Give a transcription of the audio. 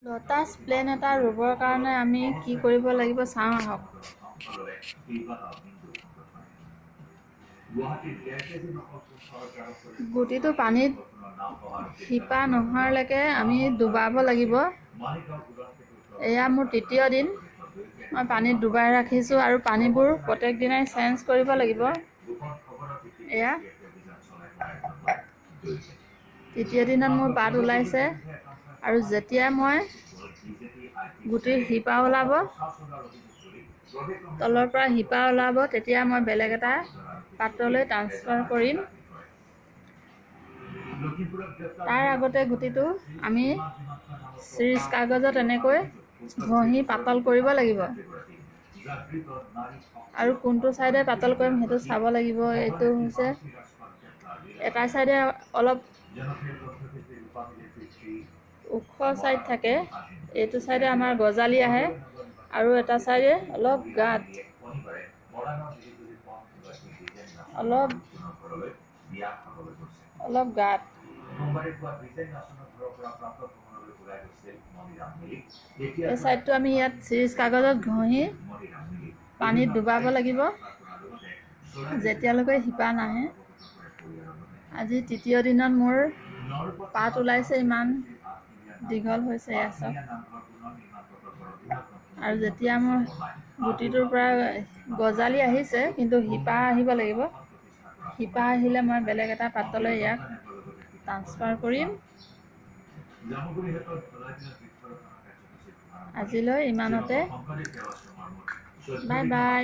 Lotus plan এটা ৰুবৰ কাৰণে আমি কি কৰিব লাগিব চাওঁ আহক। গুটিটো পানীত শিপা নোহোৱালৈকে আমি ডুবাব লাগিব। এয়া মোৰ তৃতীয় দিন। মই পানীত ডুবাই ৰাখিছোঁ আৰু পানীবোৰ প্ৰত্যেক দিনাই চেঞ্জ কৰিব লাগিব। এয়া তৃতীয় দিনত মোৰ পাত ওলাইছে আৰু যেতিয়া মই গুটিৰ শিপা ওলাব, তলৰ পৰা শিপা ওলাব, তেতিয়া মই বেলেগ এটা পাত্ৰলৈ ট্ৰান্সফাৰ কৰিম। তাৰ আগতে গুটিটো আমি চিৰিজ কাগজত এনেকৈ ঘঁহি পাতল কৰিব লাগিব আৰু কোনটো ছাইডে পাতল কৰিম সেইটো চাব লাগিব। এইটো হৈছে এটা ছাইডে অলপ ওখ ছাইড থাকে, এইটো ছাইডে আমাৰ গজালি আহে আৰু এটা ছাইডে অলপ গাঁত, অলপ গাঁত। এই ছাইডটো আমি ইয়াত চিৰিজ কাগজত ঘঁহি পানীত ডুবাব লাগিব যেতিয়ালৈকে শিপা নাহে। আজি তৃতীয় দিনত মোৰ পাত ওলাইছে, ইমান দীঘল হৈছে এয়া চব। আৰু যেতিয়া মোৰ গুটিটোৰ পৰা গজালি আহিছে, কিন্তু শিপা আহিব লাগিব। শিপা আহিলে মই বেলেগ এটা পাত্ৰলৈ ইয়াক ট্ৰান্সফাৰ কৰিম। আজিলৈ ইমানতে। Bye bye.